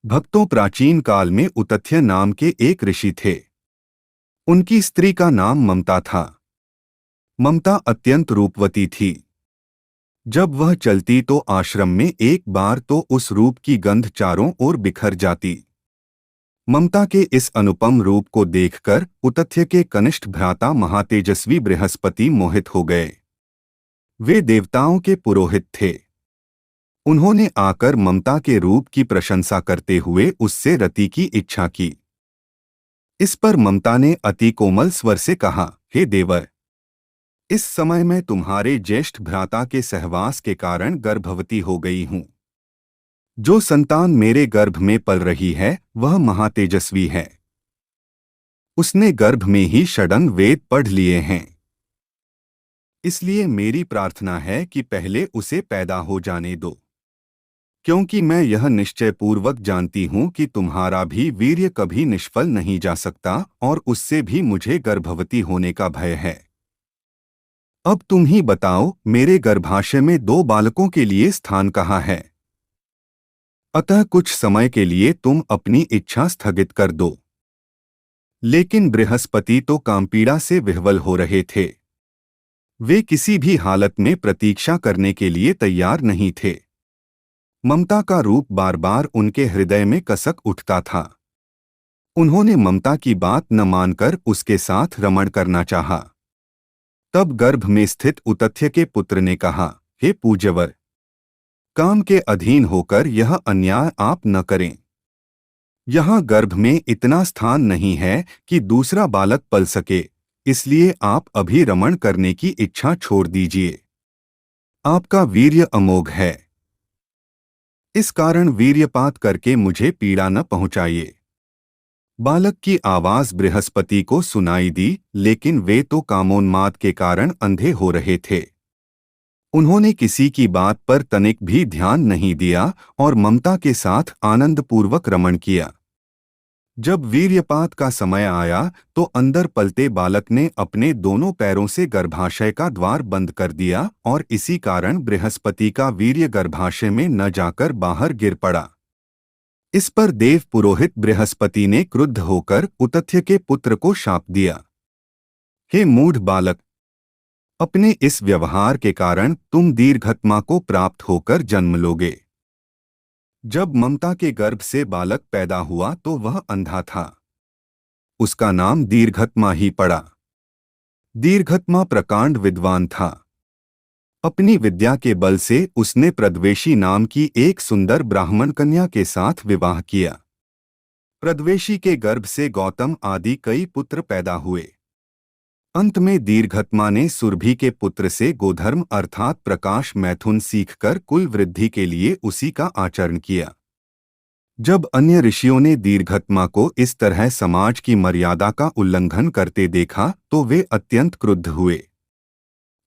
भक्तों, प्राचीन काल में उतथ्य नाम के एक ऋषि थे। उनकी स्त्री का नाम ममता था। ममता अत्यंत रूपवती थी। जब वह चलती तो आश्रम में एक बार तो उस रूप की गंध चारों ओर बिखर जाती। ममता के इस अनुपम रूप को देखकर उतथ्य के कनिष्ठ भ्राता महातेजस्वी बृहस्पति मोहित हो गए। वे देवताओं के पुरोहित थे। उन्होंने आकर ममता के रूप की प्रशंसा करते हुए उससे रति की इच्छा की। इस पर ममता ने अति कोमल स्वर से कहा, हे देवर, इस समय मैं तुम्हारे ज्येष्ठ भ्राता के सहवास के कारण गर्भवती हो गई हूँ। जो संतान मेरे गर्भ में पल रही है वह महातेजस्वी है। उसने गर्भ में ही षडंग वेद पढ़ लिए हैं। इसलिए मेरी प्रार्थना है कि पहले उसे पैदा हो जाने दो, क्योंकि मैं यह निश्चयपूर्वक जानती हूँ कि तुम्हारा भी वीर्य कभी निष्फल नहीं जा सकता और उससे भी मुझे गर्भवती होने का भय है। अब तुम ही बताओ, मेरे गर्भाशय में 2 बालकों के लिए स्थान कहाँ है? अतः कुछ समय के लिए तुम अपनी इच्छा स्थगित कर दो। लेकिन बृहस्पति तो कामपीड़ा से विह्वल हो रहे थे। वे किसी भी हालत में प्रतीक्षा करने के लिए तैयार नहीं थे। ममता का रूप बार बार उनके हृदय में कसक उठता था। उन्होंने ममता की बात न मानकर उसके साथ रमण करना चाहा। तब गर्भ में स्थित उतथ्य के पुत्र ने कहा, हे पूज्यवर, काम के अधीन होकर यह अन्याय आप न करें। यहाँ गर्भ में इतना स्थान नहीं है कि दूसरा बालक पल सके, इसलिए आप अभी रमण करने की इच्छा छोड़ दीजिए। आपका वीर्य अमोघ है। इस कारण वीर्यपात करके मुझे पीड़ा न पहुंचाइए। बालक की आवाज बृहस्पति को सुनाई दी, लेकिन वे तो कामोन्माद के कारण अंधे हो रहे थे। उन्होंने किसी की बात पर तनिक भी ध्यान नहीं दिया और ममता के साथ आनंदपूर्वक रमण किया। जब वीर्यपात का समय आया तो अंदर पलते बालक ने अपने दोनों पैरों से गर्भाशय का द्वार बंद कर दिया और इसी कारण बृहस्पति का वीर्य गर्भाशय में न जाकर बाहर गिर पड़ा। इस पर देव पुरोहित बृहस्पति ने क्रुद्ध होकर उतथ्य के पुत्र को शाप दिया, हे मूढ़ बालक, अपने इस व्यवहार के कारण तुम दीर्घत्मा को प्राप्त होकर जन्म लोगे। जब ममता के गर्भ से बालक पैदा हुआ तो वह अंधा था। उसका नाम दीर्घत्मा ही पड़ा। दीर्घत्मा प्रकांड विद्वान था। अपनी विद्या के बल से उसने प्रद्वेषी नाम की एक सुंदर ब्राह्मण कन्या के साथ विवाह किया। प्रद्वेषी के गर्भ से गौतम आदि कई पुत्र पैदा हुए। अंत में दीर्घत्मा ने सुरभि के पुत्र से गोधर्म अर्थात प्रकाश मैथुन सीखकर कुल वृद्धि के लिए उसी का आचरण किया। जब अन्य ऋषियों ने दीर्घत्मा को इस तरह समाज की मर्यादा का उल्लंघन करते देखा तो वे अत्यंत क्रुद्ध हुए।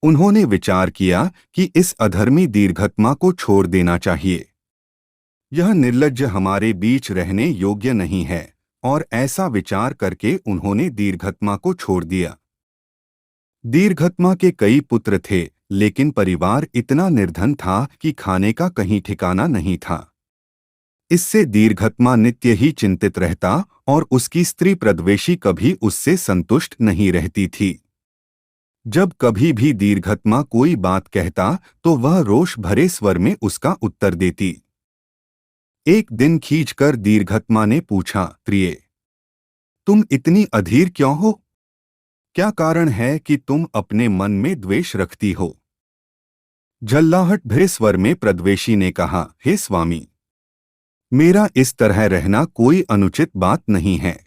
उन्होंने विचार किया कि इस अधर्मी दीर्घत्मा को छोड़ देना चाहिए। यह निर्लज्ज हमारे बीच रहने योग्य नहीं है, और ऐसा विचार करके उन्होंने दीर्घत्मा को छोड़ दिया। दीर्घत्मा के कई पुत्र थे, लेकिन परिवार इतना निर्धन था कि खाने का कहीं ठिकाना नहीं था। इससे दीर्घत्मा नित्य ही चिंतित रहता और उसकी स्त्री प्रद्वेषी कभी उससे संतुष्ट नहीं रहती थी। जब कभी भी दीर्घत्मा कोई बात कहता तो वह रोष भरे स्वर में उसका उत्तर देती। एक दिन खींचकर दीर्घत्मा ने पूछा, प्रिय, तुम इतनी अधीर क्यों हो? क्या कारण है कि तुम अपने मन में द्वेष रखती हो? झल्लाहट भरे स्वर में प्रद्वेषी ने कहा, हे स्वामी, मेरा इस तरह रहना कोई अनुचित बात नहीं है।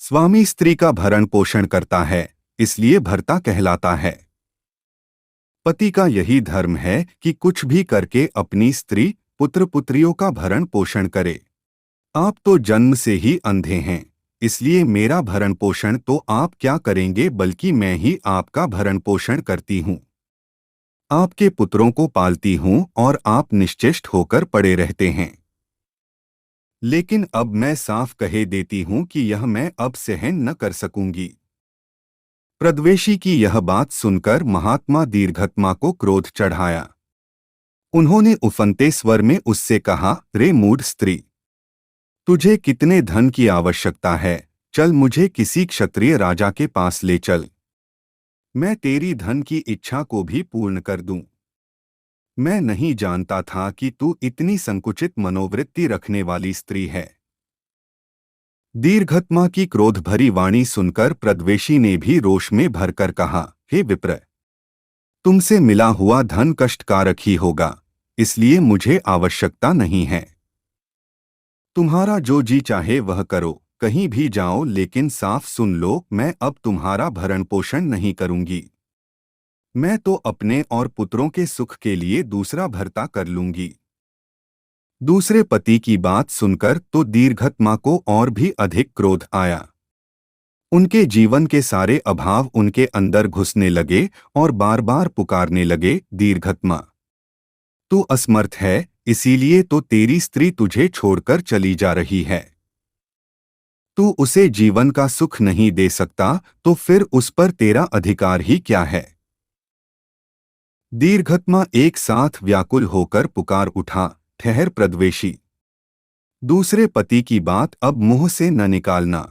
स्वामी स्त्री का भरण पोषण करता है, इसलिए भर्ता कहलाता है। पति का यही धर्म है कि कुछ भी करके अपनी स्त्री पुत्र पुत्रियों का भरण पोषण करे। आप तो जन्म से ही अंधे हैं, इसलिए मेरा भरण पोषण तो आप क्या करेंगे, बल्कि मैं ही आपका भरण पोषण करती हूँ। आपके पुत्रों को पालती हूँ और आप निश्चेष्ट होकर पड़े रहते हैं। लेकिन अब मैं साफ कहे देती हूँ कि यह मैं अब सहन न कर सकूंगी। प्रद्वेषी की यह बात सुनकर महात्मा दीर्घत्मा को क्रोध चढ़ाया। उन्होंने उफनते स्वर में उससे कहा, रे मूढ़ स्त्री, तुझे कितने धन की आवश्यकता है? चल मुझे किसी क्षत्रिय राजा के पास ले चल। मैं तेरी धन की इच्छा को भी पूर्ण कर दूं। मैं नहीं जानता था कि तू इतनी संकुचित मनोवृत्ति रखने वाली स्त्री है। दीर्घत्मा की क्रोध भरी वाणी सुनकर प्रद्वेषी ने भी रोष में भरकर कहा, हे विप्र, तुमसे मिला हुआ धन कष्टकारक ही होगा, इसलिए मुझे आवश्यकता नहीं है। तुम्हारा जो जी चाहे वह करो, कहीं भी जाओ, लेकिन साफ सुन लो, मैं अब तुम्हारा भरण पोषण नहीं करूंगी। मैं तो अपने और पुत्रों के सुख के लिए दूसरा भर्ता कर लूंगी। दूसरे पति की बात सुनकर तो दीर्घत्मा को और भी अधिक क्रोध आया। उनके जीवन के सारे अभाव उनके अंदर घुसने लगे और बार बार पुकारने लगे, दीर्घत्मा, तू असमर्थ है, इसीलिए तो तेरी स्त्री तुझे छोड़कर चली जा रही है। तू उसे जीवन का सुख नहीं दे सकता, तो फिर उस पर तेरा अधिकार ही क्या है? दीर्घत्मा एक साथ व्याकुल होकर पुकार उठा, ठहर प्रद्वेषी, दूसरे पति की बात अब मुंह से न निकालना।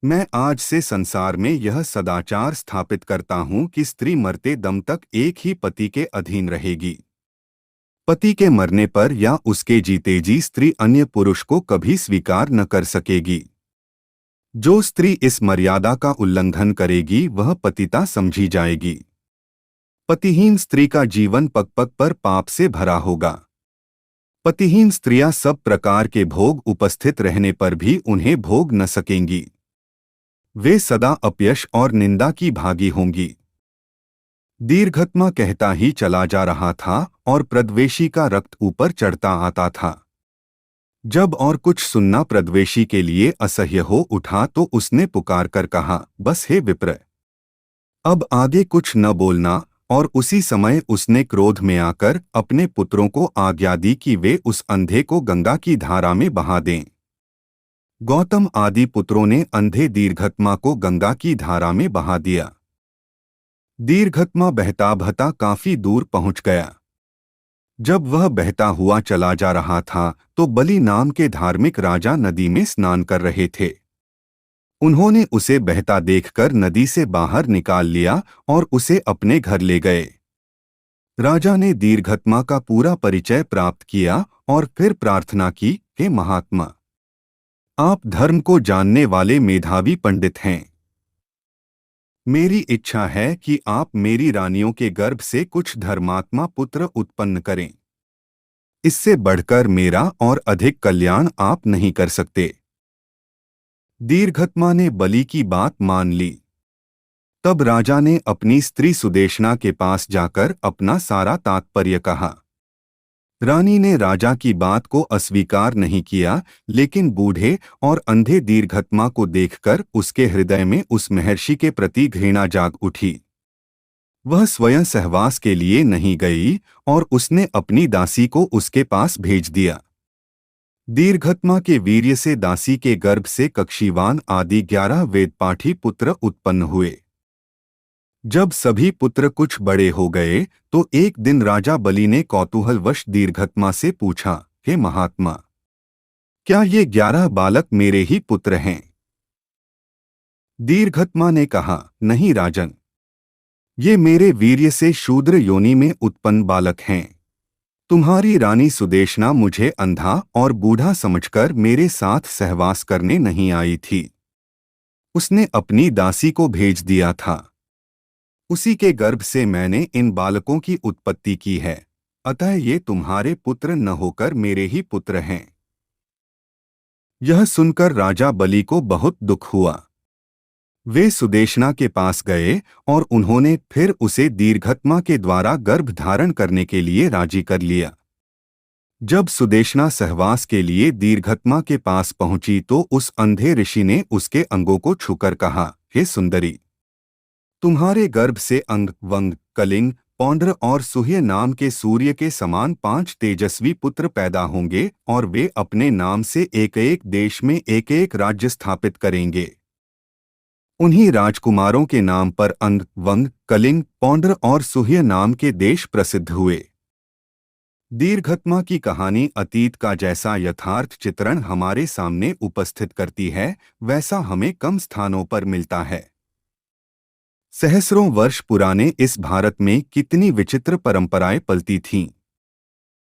मैं आज से संसार में यह सदाचार स्थापित करता हूं कि स्त्री मरते दम तक एक ही पति के अधीन रहेगी। पति के मरने पर या उसके जीते जी स्त्री अन्य पुरुष को कभी स्वीकार न कर सकेगी। जो स्त्री इस मर्यादा का उल्लंघन करेगी वह पतिता समझी जाएगी। पतिहीन स्त्री का जीवन पग पग पर पाप से भरा होगा। पतिहीन स्त्रियां सब प्रकार के भोग उपस्थित रहने पर भी उन्हें भोग न सकेंगी। वे सदा अपयश और निंदा की भागी होंगी। दीर्घत्मा कहता ही चला जा रहा था और प्रद्वेषी का रक्त ऊपर चढ़ता आता था। जब और कुछ सुनना प्रद्वेषी के लिए असह्य हो उठा तो उसने पुकार कर कहा, बस हे विप्र, अब आगे कुछ न बोलना। और उसी समय उसने क्रोध में आकर अपने पुत्रों को आज्ञा दी कि वे उस अंधे को गंगा की धारा में बहा दें। गौतम आदि पुत्रों ने अंधे दीर्घत्मा को गंगा की धारा में बहा दिया। दीर्घत्मा बहता बहता काफी दूर पहुंच गया। जब वह बहता हुआ चला जा रहा था तो बलि नाम के धार्मिक राजा नदी में स्नान कर रहे थे। उन्होंने उसे बहता देखकर नदी से बाहर निकाल लिया और उसे अपने घर ले गए। राजा ने दीर्घत्मा का पूरा परिचय प्राप्त किया और फिर प्रार्थना की, हे महात्मा, आप धर्म को जानने वाले मेधावी पंडित हैं। मेरी इच्छा है कि आप मेरी रानियों के गर्भ से कुछ धर्मात्मा पुत्र उत्पन्न करें। इससे बढ़कर मेरा और अधिक कल्याण आप नहीं कर सकते। दीर्घत्मा ने बलि की बात मान ली। तब राजा ने अपनी स्त्री सुदेशना के पास जाकर अपना सारा तात्पर्य कहा। रानी ने राजा की बात को अस्वीकार नहीं किया, लेकिन बूढ़े और अंधे दीर्घत्मा को देखकर उसके हृदय में उस महर्षि के प्रति घृणा जाग उठी। वह स्वयं सहवास के लिए नहीं गई और उसने अपनी दासी को उसके पास भेज दिया। दीर्घत्मा के वीर्य से दासी के गर्भ से कक्षीवान आदि 11 वेदपाठी पुत्र उत्पन्न हुए। जब सभी पुत्र कुछ बड़े हो गए तो एक दिन राजा बलि ने कौतूहलवश दीर्घत्मा से पूछा, हे महात्मा, क्या ये 11 बालक मेरे ही पुत्र हैं? दीर्घत्मा ने कहा, नहीं राजन, ये मेरे वीर्य से शूद्र योनि में उत्पन्न बालक हैं। तुम्हारी रानी सुदेशना मुझे अंधा और बूढ़ा समझकर मेरे साथ सहवास करने नहीं आई थी। उसने अपनी दासी को भेज दिया था। उसी के गर्भ से मैंने इन बालकों की उत्पत्ति की है, अतः ये तुम्हारे पुत्र न होकर मेरे ही पुत्र हैं। यह सुनकर राजा बलि को बहुत दुख हुआ। वे सुदेशना के पास गए और उन्होंने फिर उसे दीर्घत्मा के द्वारा गर्भ धारण करने के लिए राजी कर लिया। जब सुदेशना सहवास के लिए दीर्घत्मा के पास पहुंची तो उस अंधे ऋषि ने उसके अंगों को छूकर कहा, हे सुंदरी, तुम्हारे गर्भ से अंग, वंग, कलिंग, पौंड्र और सुह्य नाम के सूर्य के समान 5 तेजस्वी पुत्र पैदा होंगे और वे अपने नाम से एक एक देश में एक एक राज्य स्थापित करेंगे। उन्हीं राजकुमारों के नाम पर अंग, वंग, कलिंग, पौंड्र और सुह्य नाम के देश प्रसिद्ध हुए। दीर्घात्मा की कहानी अतीत का जैसा यथार्थ चित्रण हमारे सामने उपस्थित करती है, वैसा हमें कम स्थानों पर मिलता है। सहस्रों वर्ष पुराने इस भारत में कितनी विचित्र परंपराएं पलती थीं।